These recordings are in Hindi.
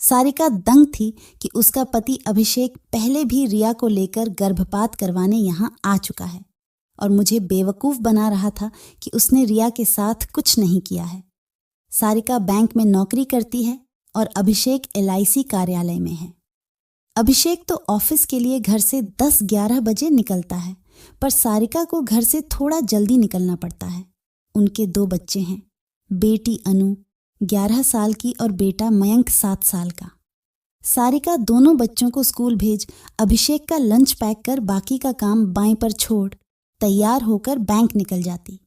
सारिका दंग थी कि उसका पति अभिषेक पहले भी रिया को लेकर गर्भपात करवाने यहाँ आ चुका है और मुझे बेवकूफ बना रहा था कि उसने रिया के साथ कुछ नहीं किया है। सारिका बैंक में नौकरी करती है और अभिषेक LIC कार्यालय में है। अभिषेक तो ऑफिस के लिए घर से 10-11 बजे निकलता है, पर सारिका को घर से थोड़ा जल्दी निकलना पड़ता है। उनके 2 बच्चे हैं, बेटी अनु 11 साल की और बेटा मयंक 7 साल का। सारिका दोनों बच्चों को स्कूल भेज अभिषेक का लंच पैक कर बाकी का काम बाएं पर छोड़ तैयार होकर बैंक निकल जाती।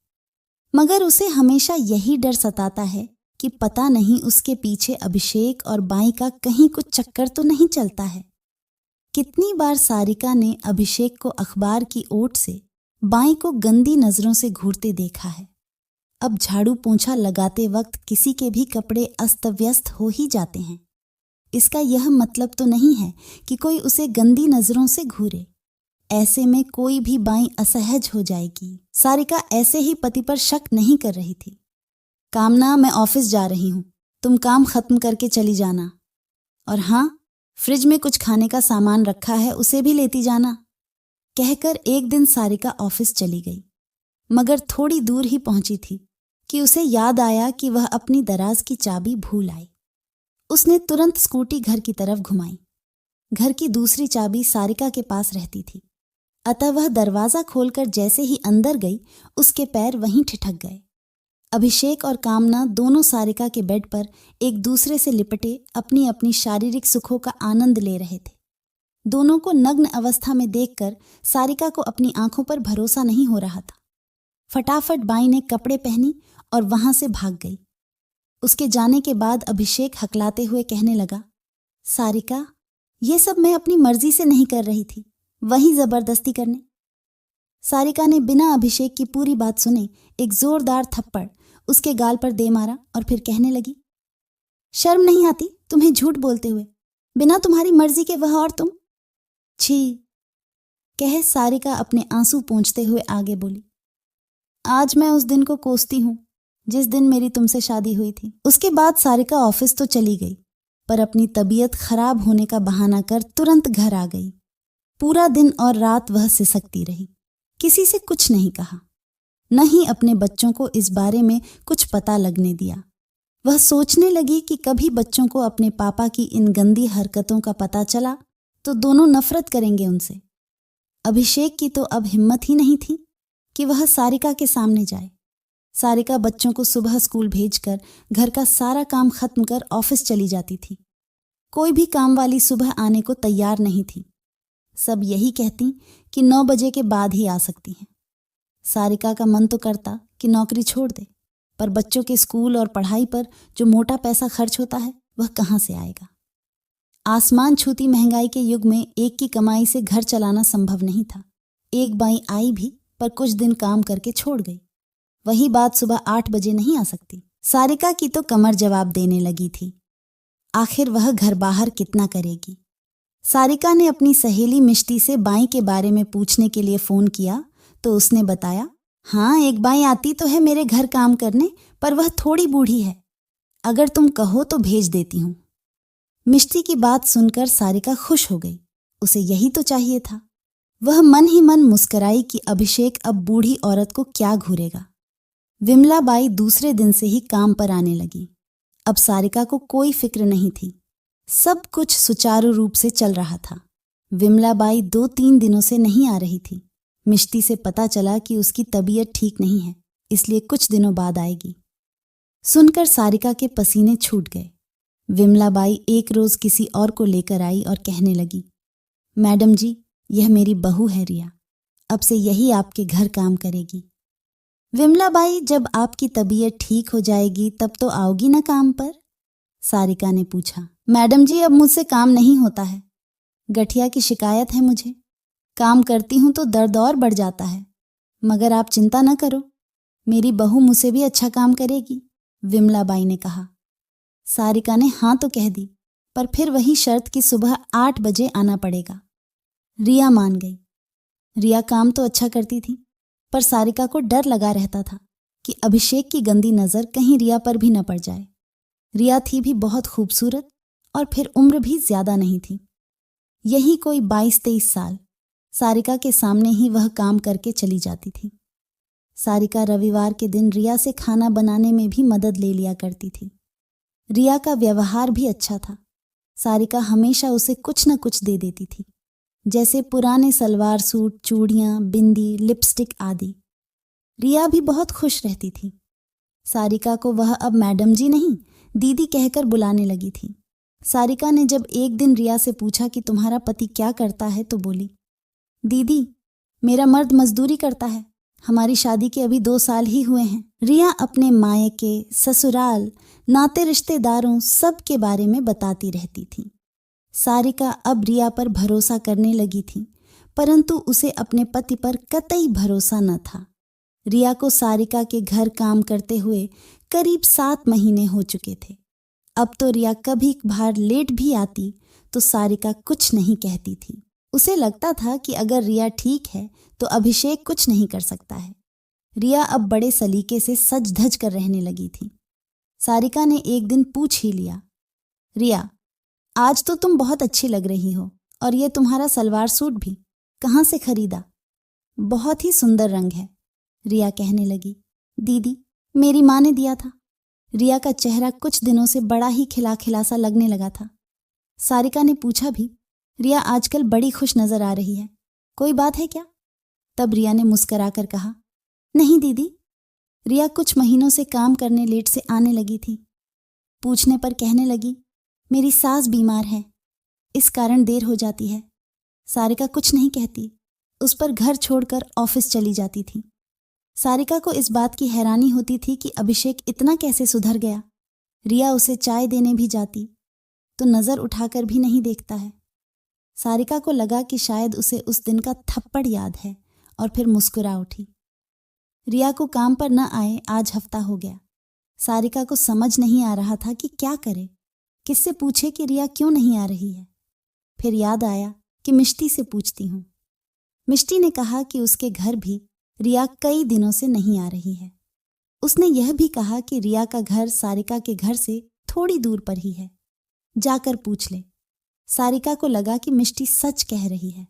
मगर उसे हमेशा यही डर सताता है कि पता नहीं उसके पीछे अभिषेक और बाई का कहीं कुछ चक्कर तो नहीं चलता है। कितनी बार सारिका ने अभिषेक को अखबार की ओट से बाई को गंदी नजरों से घूरते देखा है। अब झाड़ू पोंछा लगाते वक्त किसी के भी कपड़े अस्त व्यस्त हो ही जाते हैं। इसका यह मतलब तो नहीं है कि कोई उसे गंदी नजरों से घूरे। ऐसे में कोई भी बाई असहज हो जाएगी। सारिका ऐसे ही पति पर शक नहीं कर रही थी। कामना, मैं ऑफिस जा रही हूँ, तुम काम खत्म करके चली जाना। और हाँ, फ्रिज में कुछ खाने का सामान रखा है, उसे भी लेती जाना। कहकर एक दिन सारिका ऑफिस चली गई, मगर थोड़ी दूर ही पहुंची थी कि उसे याद आया कि वह अपनी दराज की चाबी भूल आई। उसने तुरंत स्कूटी घर की तरफ घुमाई। घर की दूसरी चाबी सारिका के पास रहती थी, अतः वह दरवाजा खोलकर जैसे ही अंदर गई, उसके पैर वहीं ठिठक गए। अभिषेक और कामना दोनों सारिका के बेड पर एक दूसरे से लिपटे अपनी अपनी शारीरिक सुखों का आनंद ले रहे थे। दोनों को नग्न अवस्था में देखकर सारिका को अपनी आंखों पर भरोसा नहीं हो रहा था। फटाफट बाई ने कपड़े पहनी और वहां से भाग गई। उसके जाने के बाद अभिषेक हकलाते हुए कहने लगा, सारिका, ये सब मैं अपनी मर्जी से नहीं कर रही थी, वही जबरदस्ती करने। सारिका ने बिना अभिषेक की पूरी बात सुने एक जोरदार थप्पड़ उसके गाल पर दे मारा और फिर कहने लगी, शर्म नहीं आती तुम्हें झूठ बोलते हुए, बिना तुम्हारी मर्जी के वह और तुम। छी, कह सारिका अपने आंसू पोंछते हुए आगे बोली, आज मैं उस दिन को कोसती हूँ जिस दिन मेरी तुमसे शादी हुई थी। उसके बाद सारिका ऑफिस तो चली गई, पर अपनी तबीयत खराब होने का बहाना कर तुरंत घर आ गई। पूरा दिन और रात वह सिसकती रही, किसी से कुछ नहीं कहा, न ही अपने बच्चों को इस बारे में कुछ पता लगने दिया। वह सोचने लगी कि कभी बच्चों को अपने पापा की इन गंदी हरकतों का पता चला तो दोनों नफरत करेंगे उनसे। अभिषेक की तो अब हिम्मत ही नहीं थी कि वह सारिका के सामने जाए। सारिका बच्चों को सुबह स्कूल भेजकर घर का सारा काम खत्म कर ऑफिस चली जाती थी। कोई भी काम वाली सुबह आने को तैयार नहीं थी। सब यही कहती कि 9 बजे के बाद ही आ सकती हैं। सारिका का मन तो करता कि नौकरी छोड़ दे, पर बच्चों के स्कूल और पढ़ाई पर जो मोटा पैसा खर्च होता है वह कहाँ से आएगा। आसमान छूती महंगाई के युग में एक की कमाई से घर चलाना संभव नहीं था। एक बाई आई भी, पर कुछ दिन काम करके छोड़ गई। वही बात सुबह 8 बजे नहीं आ सकती। सारिका की तो कमर जवाब देने लगी थी। आखिर वह घर बाहर कितना करेगी। सारिका ने अपनी सहेली मिष्टी से बाई के बारे में पूछने के लिए फोन किया तो उसने बताया, हाँ, एक बाई आती तो है मेरे घर काम करने, पर वह थोड़ी बूढ़ी है, अगर तुम कहो तो भेज देती हूँ। मिष्टी की बात सुनकर सारिका खुश हो गई। उसे यही तो चाहिए था। वह मन ही मन मुस्कराई कि अभिषेक अब बूढ़ी औरत को क्या घूरेगा। विमला बाई दूसरे दिन से ही काम पर आने लगी। अब सारिका को कोई फिक्र नहीं थी। सब कुछ सुचारू रूप से चल रहा था। विमला बाई 2-3 दिनों से नहीं आ रही थी। मिष्टी से पता चला कि उसकी तबीयत ठीक नहीं है, इसलिए कुछ दिनों बाद आएगी। सुनकर सारिका के पसीने छूट गए। विमला बाई एक रोज किसी और को लेकर आई और कहने लगी, मैडम जी, यह मेरी बहू है रिया, अब से यही आपके घर काम करेगी। विमला बाई, जब आपकी तबीयत ठीक हो जाएगी तब तो आओगी ना काम पर? सारिका ने पूछा। मैडम जी, अब मुझसे काम नहीं होता है, गठिया की शिकायत है मुझे। काम करती हूं तो दर्द और बढ़ जाता है, मगर आप चिंता न करो, मेरी बहू मुझसे भी अच्छा काम करेगी, विमला बाई ने कहा। सारिका ने हाँ तो कह दी, पर फिर वही शर्त कि सुबह 8 बजे आना पड़ेगा। रिया मान गई। रिया काम तो अच्छा करती थी, पर सारिका को डर लगा रहता था कि अभिषेक की गंदी नज़र कहीं रिया पर भी न पड़ जाए। रिया थी भी बहुत खूबसूरत और फिर उम्र भी ज्यादा नहीं थी, यही कोई 22-23 साल। सारिका के सामने ही वह काम करके चली जाती थी। सारिका रविवार के दिन रिया से खाना बनाने में भी मदद ले लिया करती थी। रिया का व्यवहार भी अच्छा था। सारिका हमेशा उसे कुछ न कुछ दे देती थी, जैसे पुराने सलवार सूट, चूड़ियां, बिंदी, लिपस्टिक आदि। रिया भी बहुत खुश रहती थी। सारिका को वह अब मैडम जी नहीं, दीदी कहकर बुलाने लगी थी। सारिका ने जब एक दिन रिया से पूछा कि तुम्हारा पति क्या करता है, तो बोली, दीदी मेरा मर्द मजदूरी करता है, हमारी शादी के अभी 2 साल ही हुए हैं। रिया अपने मायके, ससुराल, नाते रिश्तेदारों सब के बारे में बताती रहती थी। सारिका अब रिया पर भरोसा करने लगी थी, परंतु उसे अपने पति पर कतई भरोसा न था। रिया को सारिका के घर काम करते हुए करीब 7 महीने हो चुके थे। अब तो रिया कभी बाहर लेट भी आती तो सारिका कुछ नहीं कहती थी। उसे लगता था कि अगर रिया ठीक है तो अभिषेक कुछ नहीं कर सकता है। रिया अब बड़े सलीके से सज धज कर रहने लगी थी। सारिका ने एक दिन पूछ ही लिया, रिया आज तो तुम बहुत अच्छी लग रही हो, और ये तुम्हारा सलवार सूट भी कहाँ से खरीदा? बहुत ही सुंदर रंग है। रिया कहने लगी, दीदी मेरी माँ ने दिया था। रिया का चेहरा कुछ दिनों से बड़ा ही खिला खिला सा लगने लगा था। सारिका ने पूछा भी, रिया आजकल बड़ी खुश नजर आ रही है, कोई बात है क्या? तब रिया ने मुस्कुराकर कहा, नहीं दीदी। रिया कुछ महीनों से काम करने लेट से आने लगी थी। पूछने पर कहने लगी, मेरी सास बीमार है, इस कारण देर हो जाती है। सारिका कुछ नहीं कहती, उस पर घर छोड़कर ऑफिस चली जाती थी। सारिका को इस बात की हैरानी होती थी कि अभिषेक इतना कैसे सुधर गया। रिया उसे चाय देने भी जाती तो नजर उठाकर भी नहीं देखता है। सारिका को लगा कि शायद उसे उस दिन का थप्पड़ याद है और फिर मुस्कुरा उठी। रिया को काम पर न आए आज हफ्ता हो गया। सारिका को समझ नहीं आ रहा था कि क्या करे, किससे पूछे कि रिया क्यों नहीं आ रही है। फिर याद आया कि मिष्टी से पूछती हूँ। मिष्टी ने कहा कि उसके घर भी रिया कई दिनों से नहीं आ रही है। उसने यह भी कहा कि रिया का घर सारिका के घर से थोड़ी दूर पर ही है, जाकर पूछ ले। सारिका को लगा कि मिष्टी सच कह रही है,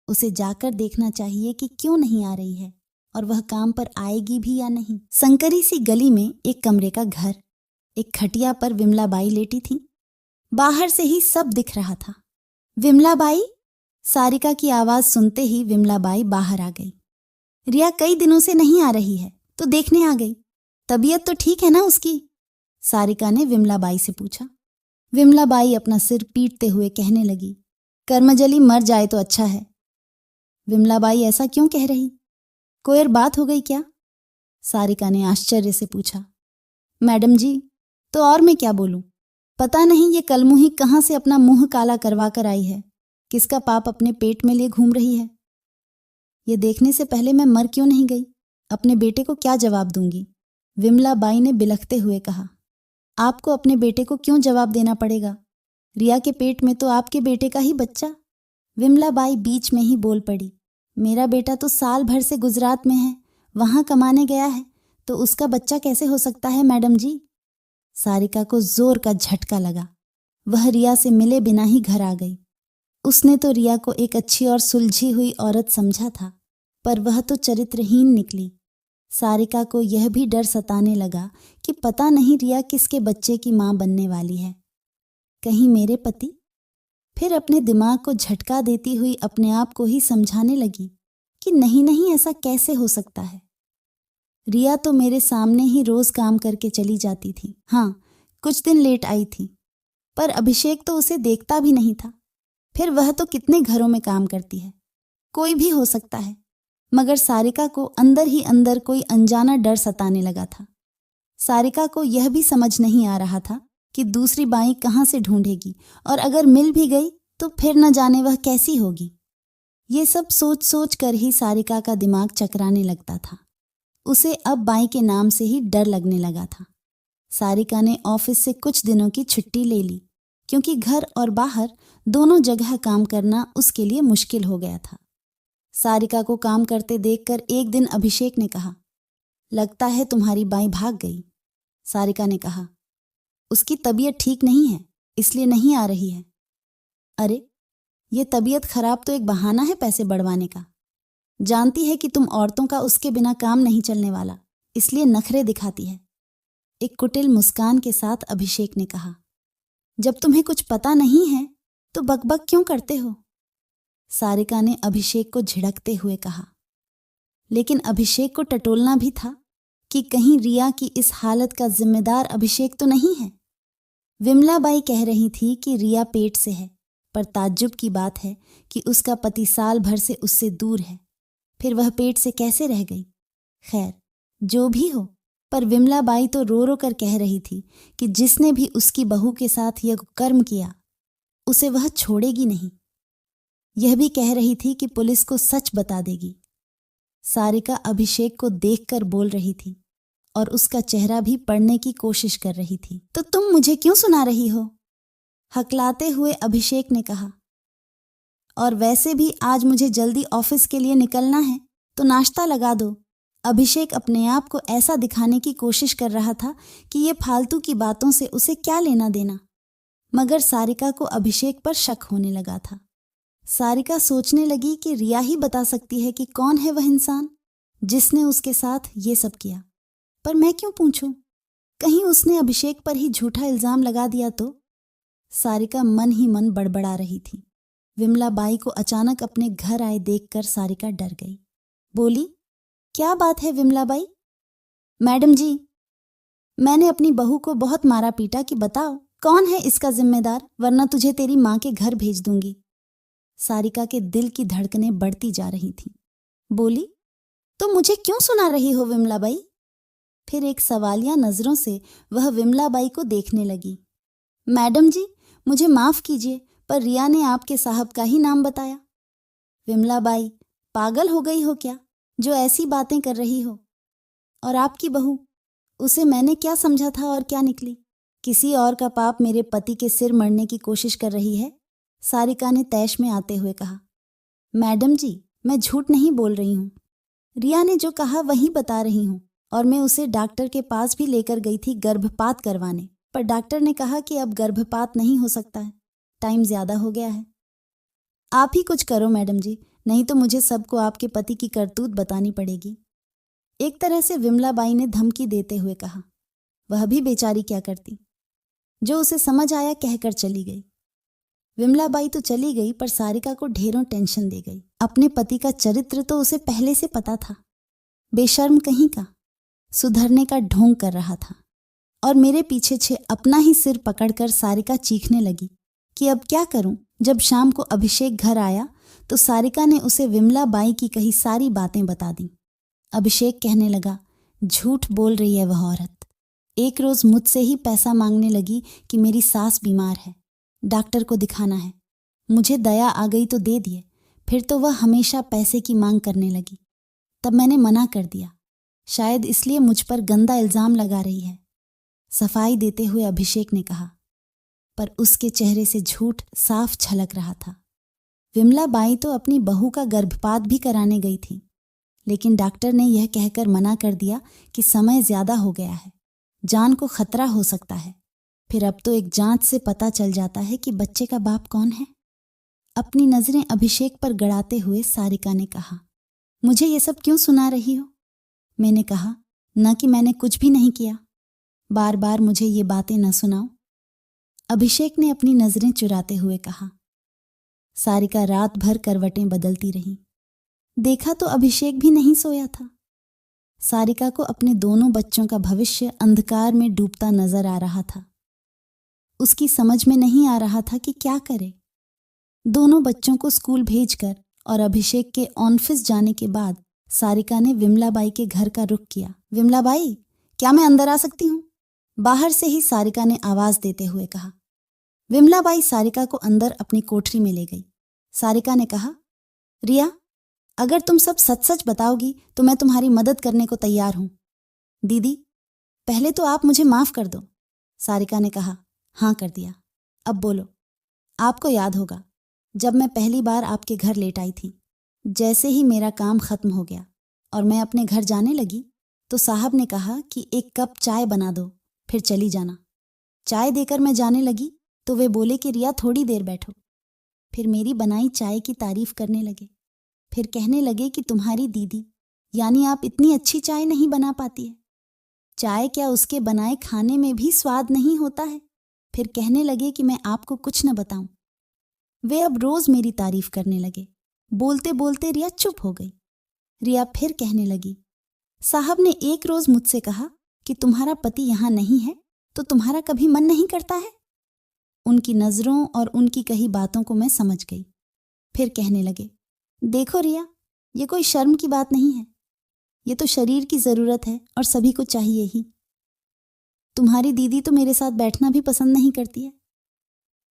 उसे जाकर देखना चाहिए कि क्यों नहीं आ रही है और वह काम पर आएगी भी या नहीं। संकरी सी गली में एक कमरे का घर, एक खटिया पर विमलाबाई लेटी थी। बाहर से ही सब दिख रहा था। विमलाबाई, सारिका की आवाज सुनते ही विमलाबाई बाहर आ गई। रिया कई दिनों से नहीं आ रही है तो देखने आ गई, तबीयत तो ठीक है ना उसकी? सारिका ने विमलाबाई से पूछा। विमलाबाई अपना सिर पीटते हुए कहने लगी, कर्मजली मर जाए तो अच्छा है। विमलाबाई ऐसा क्यों कह रही, कोई और बात हो गई क्या? सारिका ने आश्चर्य से पूछा। मैडम जी, तो और मैं क्या बोलूं, पता नहीं ये कलमुही कहाँ से अपना मुंह काला करवा कर आई है, किसका पाप अपने पेट में लिए घूम रही है। ये देखने से पहले मैं मर क्यों नहीं गई, अपने बेटे को क्या जवाब दूंगी? विमलाबाई ने बिलखते हुए कहा। आपको अपने बेटे को क्यों जवाब देना पड़ेगा? रिया के पेट में तो आपके बेटे का ही बच्चा। विमलाबाई बीच में ही बोल पड़ी, मेरा बेटा तो साल भर से गुजरात में है, वहां कमाने गया है, तो उसका बच्चा कैसे हो सकता है मैडम जी? सारिका को जोर का झटका लगा। वह रिया से मिले बिना ही घर आ गई। उसने तो रिया को एक अच्छी और सुलझी हुई औरत समझा था, पर वह तो चरित्रहीन निकली। सारिका को यह भी डर सताने लगा कि पता नहीं रिया किसके बच्चे की मां बनने वाली है, कहीं मेरे पति? फिर अपने दिमाग को झटका देती हुई अपने आप को ही समझाने लगी कि नहीं नहीं, ऐसा कैसे हो सकता है। रिया तो मेरे सामने ही रोज काम करके चली जाती थी। हाँ, कुछ दिन लेट आई थी, पर अभिषेक तो उसे देखता भी नहीं था। फिर वह तो कितने घरों में काम करती है, कोई भी हो सकता है। मगर सारिका को अंदर ही अंदर कोई अनजाना डर सताने लगा था। सारिका को यह भी समझ नहीं आ रहा था कि दूसरी बाई कहाँ से ढूंढेगी, और अगर मिल भी गई तो फिर न जाने वह कैसी होगी। ये सब सोच सोच कर ही सारिका का दिमाग चकराने लगता था। उसे अब बाई के नाम से ही डर लगने लगा था। सारिका ने ऑफिस से कुछ दिनों की छुट्टी ले ली, क्योंकि घर और बाहर दोनों जगह काम करना उसके लिए मुश्किल हो गया था। सारिका को काम करते देखकर एक दिन अभिषेक ने कहा, लगता है तुम्हारी बाई भाग गई। सारिका ने कहा, उसकी तबीयत ठीक नहीं है, इसलिए नहीं आ रही है। अरे, ये तबीयत खराब तो एक बहाना है पैसे बढ़वाने का। जानती है कि तुम औरतों का उसके बिना काम नहीं चलने वाला, इसलिए नखरे दिखाती है। एक कुटिल मुस्कान के साथ अभिषेक ने कहा। जब तुम्हें कुछ पता नहीं है तो बकबक क्यों करते हो? सारिका ने अभिषेक को झिड़कते हुए कहा। लेकिन अभिषेक को टटोलना भी था कि कहीं रिया की इस हालत का जिम्मेदार अभिषेक तो नहीं है। विमलाबाई कह रही थी कि रिया पेट से है, पर ताज्जुब की बात है कि उसका पति साल भर से उससे दूर है, फिर वह पेट से कैसे रह गई? खैर, जो भी हो, पर विमलाबाई तो रो रो कर कह रही थी कि जिसने भी उसकी बहू के साथ यह कर्म किया उसे वह छोड़ेगी नहीं। यह भी कह रही थी कि पुलिस को सच बता देगी। सारिका अभिषेक को देखकर बोल रही थी और उसका चेहरा भी पढ़ने की कोशिश कर रही थी। तो तुम मुझे क्यों सुना रही हो? हकलाते हुए अभिषेक ने कहा। और वैसे भी आज मुझे जल्दी ऑफिस के लिए निकलना है, तो नाश्ता लगा दो। अभिषेक अपने आप को ऐसा दिखाने की कोशिश कर रहा था कि ये फालतू की बातों से उसे क्या लेना देना, मगर सारिका को अभिषेक पर शक होने लगा था। सारिका सोचने लगी कि रिया ही बता सकती है कि कौन है वह इंसान जिसने उसके साथ ये सब किया। पर मैं क्यों पूछूं? कहीं उसने अभिषेक पर ही झूठा इल्जाम लगा दिया तो? सारिका मन ही मन बड़बड़ा रही थी। विमलाबाई को अचानक अपने घर आए देखकर सारिका डर गई। बोली, क्या बात है विमलाबाई? मैडम जी, मैंने अपनी बहू को बहुत मारा पीटा कि बताओ कौन है इसका जिम्मेदार, वरना तुझे तेरी माँ के घर भेज दूंगी। सारिका के दिल की धड़कनें बढ़ती जा रही थीं। बोली, तो मुझे क्यों सुना रही हो विमलाबाई? फिर एक सवालिया नजरों से वह विमलाबाई को देखने लगी। मैडम जी, मुझे माफ कीजिए, पर रिया ने आपके साहब का ही नाम बताया। विमलाबाई, पागल हो गई हो क्या जो ऐसी बातें कर रही हो? और आपकी बहू, उसे मैंने क्या समझा था और क्या निकली? किसी और का पाप मेरे पति के सिर मरने की कोशिश कर रही है। सारिका ने तैश में आते हुए कहा। मैडम जी, मैं झूठ नहीं बोल रही हूँ। रिया ने जो कहा वही बता रही हूँ, और मैं उसे डॉक्टर के पास भी लेकर गई थी गर्भपात करवाने, पर डॉक्टर ने कहा कि अब गर्भपात नहीं हो सकता है, टाइम ज्यादा हो गया है। आप ही कुछ करो मैडम जी, नहीं तो मुझे सबको आपके पति की करतूत बतानी पड़ेगी। एक तरह से विमलाबाई ने धमकी देते हुए कहा। वह भी बेचारी क्या करती, जो उसे समझ आया कहकर चली गई। विमलाबाई तो चली गई, पर सारिका को ढेरों टेंशन दे गई। अपने पति का चरित्र तो उसे पहले से पता था, बेशर्म कहीं का, सुधरने का ढोंग कर रहा था। और मेरे पीछे अपना ही सिर पकड़कर सारिका चीखने लगी कि अब क्या करूं। जब शाम को अभिषेक घर आया तो सारिका ने उसे विमलाबाई की कही सारी बातें बता दी। अभिषेक कहने लगा, झूठ बोल रही है वह औरत। एक रोज मुझसे ही पैसा मांगने लगी कि मेरी सास बीमार है, डॉक्टर को दिखाना है। मुझे दया आ गई तो दे दिए, फिर तो वह हमेशा पैसे की मांग करने लगी। तब मैंने मना कर दिया, शायद इसलिए मुझ पर गंदा इल्जाम लगा रही है, सफाई देते हुए अभिषेक ने कहा। पर उसके चेहरे से झूठ साफ झलक रहा था। विमलाबाई तो अपनी बहू का गर्भपात भी कराने गई थी, लेकिन डॉक्टर ने यह कहकर मना कर दिया कि समय ज्यादा हो गया है, जान को खतरा हो सकता है। फिर अब तो एक जांच से पता चल जाता है कि बच्चे का बाप कौन है। अपनी नजरें अभिषेक पर गड़ाते हुए सारिका ने कहा, मुझे ये सब क्यों सुना रही हो? मैंने कहा न कि मैंने कुछ भी नहीं किया। बार बार मुझे ये बातें न सुनाओ। अभिषेक ने अपनी नजरें चुराते हुए कहा। सारिका रात भर करवटें बदलती रही। देखा तो अभिषेक भी नहीं सोया था। सारिका को अपने दोनों बच्चों का भविष्य अंधकार में डूबता नजर आ रहा था। उसकी समझ में नहीं आ रहा था कि क्या करे। दोनों बच्चों को स्कूल भेजकर और अभिषेक के ऑफिस जाने के बाद सारिका ने विमलाबाई के घर का रुख किया। विमलाबाई, क्या मैं अंदर आ सकती हूँ? बाहर से ही सारिका ने आवाज देते हुए कहा। विमलाबाई सारिका को अंदर अपनी कोठरी में ले गई। सारिका ने कहा, रिया, अगर तुम सब सच सच बताओगी तो मैं तुम्हारी मदद करने को तैयार हूं। दीदी, पहले तो आप मुझे माफ कर दो। सारिका ने कहा। हाँ कर दिया, अब बोलो। आपको याद होगा जब मैं पहली बार आपके घर लेट आई थी, जैसे ही मेरा काम खत्म हो गया और मैं अपने घर जाने लगी तो साहब ने कहा कि एक कप चाय बना दो, फिर चली जाना। चाय देकर मैं जाने लगी तो वे बोले कि रिया थोड़ी देर बैठो। फिर मेरी बनाई चाय की तारीफ करने लगे। फिर कहने लगे कि तुम्हारी दीदी यानी आप इतनी अच्छी चाय नहीं बना पाती है। चाय क्या उसके बनाए खाने में भी स्वाद नहीं होता है। फिर कहने लगे कि मैं आपको कुछ न बताऊं। वे अब रोज मेरी तारीफ करने लगे। बोलते बोलते रिया चुप हो गई। रिया फिर कहने लगी, साहब ने एक रोज मुझसे कहा कि तुम्हारा पति यहां नहीं है तो तुम्हारा कभी मन नहीं करता है। उनकी नजरों और उनकी कही बातों को मैं समझ गई। फिर कहने लगे, देखो रिया, ये कोई शर्म की बात नहीं है। ये तो शरीर की जरूरत है और सभी को चाहिए ही। तुम्हारी दीदी तो मेरे साथ बैठना भी पसंद नहीं करती है।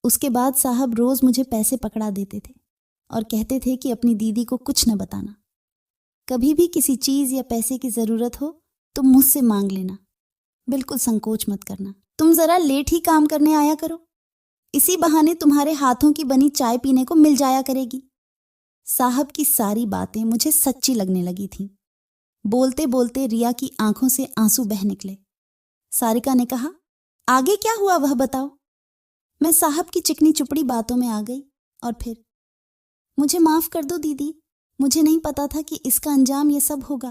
उसके बाद साहब रोज मुझे पैसे पकड़ा देते थे और कहते थे कि अपनी दीदी को कुछ न बताना। कभी भी किसी चीज या पैसे की जरूरत हो तो मुझसे मांग लेना, बिल्कुल संकोच मत करना। तुम जरा लेट ही काम करने आया करो, इसी बहाने तुम्हारे हाथों की बनी चाय पीने को मिल जाया करेगी। साहब की सारी बातें मुझे सच्ची लगने लगी थीं। बोलते बोलते रिया की आंखों से आंसू बह निकले। सारिका ने कहा, आगे क्या हुआ वह बताओ। मैं साहब की चिकनी चुपड़ी बातों में आ गई और फिर, मुझे माफ कर दो दीदी, मुझे नहीं पता था कि इसका अंजाम ये सब होगा,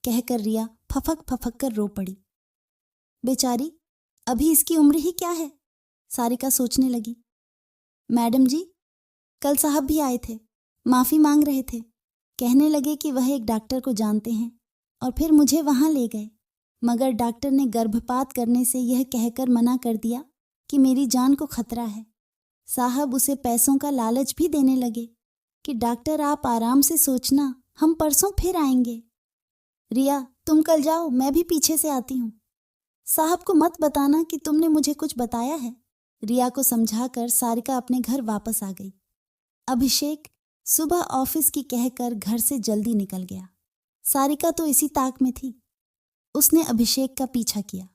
कहकर रिया फफक फफक कर रो पड़ी। बेचारी, अभी इसकी उम्र ही क्या है, सारिका सोचने लगी। मैडम जी, कल साहब भी आए थे, माफी मांग रहे थे। कहने लगे कि वह एक डॉक्टर को जानते हैं और फिर मुझे वहां ले गए, मगर डॉक्टर ने गर्भपात करने से यह कहकर मना कर दिया कि मेरी जान को खतरा है। साहब उसे पैसों का लालच भी देने लगे कि डॉक्टर आप आराम से सोचना, हम परसों फिर आएंगे। रिया, तुम कल जाओ, मैं भी पीछे से आती हूँ। साहब को मत बताना कि तुमने मुझे कुछ बताया है। रिया को समझाकर सारिका अपने घर वापस आ गई। अभिषेक सुबह ऑफिस की कहकर घर से जल्दी निकल गया। सारिका तो इसी ताक में थी। उसने अभिषेक का पीछा किया।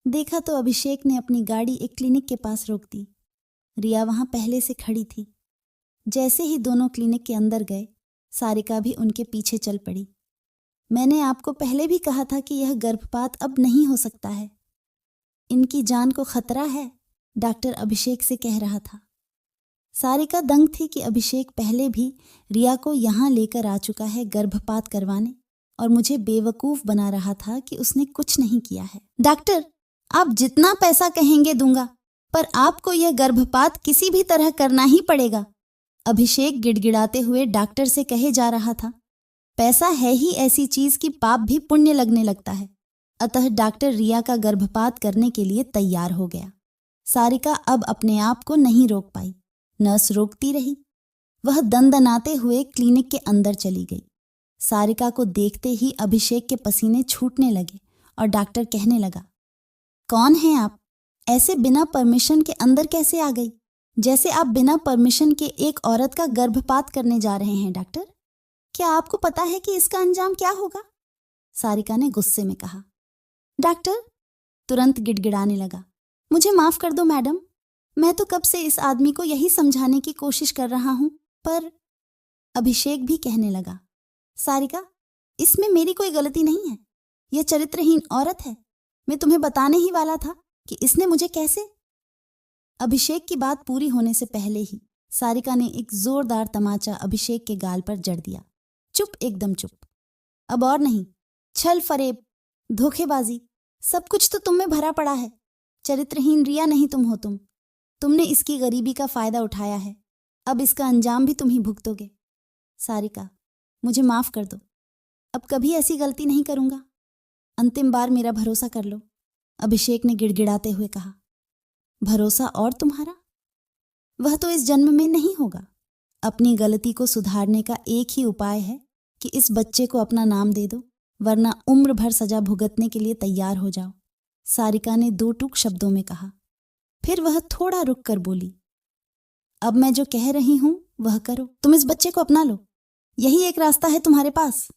देखा तो अभिषेक ने अपनी गाड़ी एक क्लिनिक के पास रोक दी। रिया वहां पहले से खड़ी थी। जैसे ही दोनों क्लिनिक के अंदर गए, सारिका भी उनके पीछे चल पड़ी। मैंने आपको पहले भी कहा था कि यह गर्भपात अब नहीं हो सकता है, इनकी जान को खतरा है, डॉक्टर अभिषेक से कह रहा था। सारिका दंग थी कि अभिषेक पहले भी रिया को यहाँ लेकर आ चुका है गर्भपात करवाने और मुझे बेवकूफ बना रहा था कि उसने कुछ नहीं किया है। डॉक्टर, आप जितना पैसा कहेंगे दूंगा, पर आपको यह गर्भपात किसी भी तरह करना ही पड़ेगा, अभिषेक गिड़गिड़ाते हुए डॉक्टर से कहे जा रहा था। पैसा है ही ऐसी चीज कि पाप भी पुण्य लगने लगता है। अतः डॉक्टर रिया का गर्भपात करने के लिए तैयार हो गया। सारिका अब अपने आप को नहीं रोक पाई। नर्स रोकती रही। वह दनदनाते हुए क्लिनिक के अंदर चली गई। सारिका को देखते ही अभिषेक के पसीने छूटने लगे और डॉक्टर कहने लगा, कौन हैं आप? ऐसे बिना परमिशन के अंदर कैसे आ गई? जैसे आप बिना परमिशन के एक औरत का गर्भपात करने जा रहे हैं। डॉक्टर, क्या आपको पता है कि इसका अंजाम क्या होगा? सारिका ने गुस्से में कहा। डॉक्टर तुरंत गिड़गिड़ाने लगा, मुझे माफ कर दो मैडम, मैं तो कब से इस आदमी को यही समझाने की कोशिश कर रहा हूं, पर अभिषेक भी कहने लगा, सारिका, इसमें मेरी कोई गलती नहीं है। यह चरित्रहीन औरत है। मैं तुम्हें बताने ही वाला था कि इसने मुझे कैसे। अभिषेक की बात पूरी होने से पहले ही सारिका ने एक जोरदार तमाचा अभिषेक के गाल पर जड़ दिया। चुप, एकदम चुप। अब और नहीं। छल फरेब, धोखेबाजी, सब कुछ तो तुम में भरा पड़ा है। चरित्रहीन रिया नहीं तुम हो। तुमने इसकी गरीबी का फायदा उठाया है। अब इसका अंजाम भी तुम ही भुगतोगे। सारिका, मुझे माफ कर दो, अब कभी ऐसी गलती नहीं करूंगा। अंतिम बार मेरा भरोसा कर लो, अभिषेक ने गिड़गिड़ाते हुए कहा। भरोसा और तुम्हारा? वह तो इस जन्म में नहीं होगा। अपनी गलती को सुधारने का एक ही उपाय है कि इस बच्चे को अपना नाम दे दो, वरना उम्र भर सजा भुगतने के लिए तैयार हो जाओ, सारिका ने दो टूक शब्दों में कहा। फिर वह थोड़ा रुक कर बोली, अब मैं जो कह रही हूं वह करो। तुम इस बच्चे को अपना लो, यही एक रास्ता है तुम्हारे पास।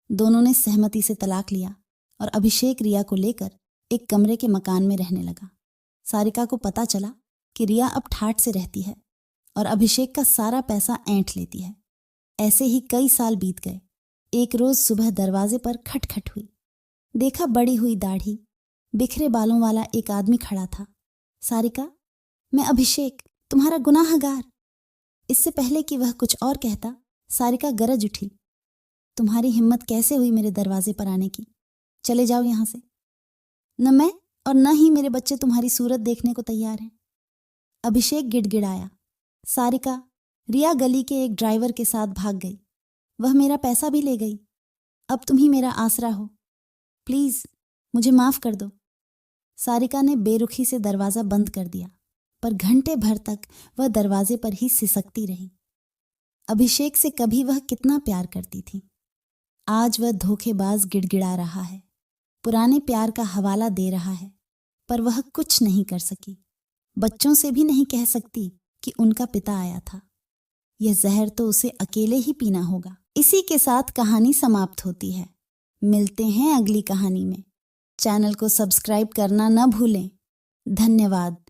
दोनों ने सहमति से तलाक लिया और अभिषेक रिया को लेकर एक कमरे के मकान में रहने लगा। सारिका को पता चला कि रिया अब ठाठ से रहती है और अभिषेक का सारा पैसा ऐंठ लेती है। ऐसे ही कई साल बीत गए। एक रोज सुबह दरवाजे पर खटखट हुई। देखा बड़ी हुई दाढ़ी, बिखरे बालों वाला एक आदमी खड़ा था। सारिका, मैं अभिषेक, तुम्हारा गुनाहगार। इससे पहले कि वह कुछ और कहता, सारिका गरज उठी। तुम्हारी हिम्मत कैसे हुई मेरे दरवाजे पर आने की? चले जाओ यहां से। न मैं और न ही मेरे बच्चे तुम्हारी सूरत देखने को तैयार हैं। अभिषेक गिड़गिड़ाया। सारिका, रिया गली के एक ड्राइवर के साथ भाग गई। वह मेरा पैसा भी ले गई। अब तुम ही मेरा आसरा हो। प्लीज मुझे माफ कर दो। सारिका ने बेरुखी से दरवाजा बंद कर दिया, पर घंटे भर तक वह दरवाजे पर ही सिसकती रही। अभिषेक से कभी वह कितना प्यार करती थी। आज वह धोखेबाज गिड़गिड़ा रहा है, पुराने प्यार का हवाला दे रहा है, पर वह कुछ नहीं कर सकी। बच्चों से भी नहीं कह सकती कि उनका पिता आया था। यह जहर तो उसे अकेले ही पीना होगा। इसी के साथ कहानी समाप्त होती है। मिलते हैं अगली कहानी में। चैनल को सब्सक्राइब करना न भूलें। धन्यवाद।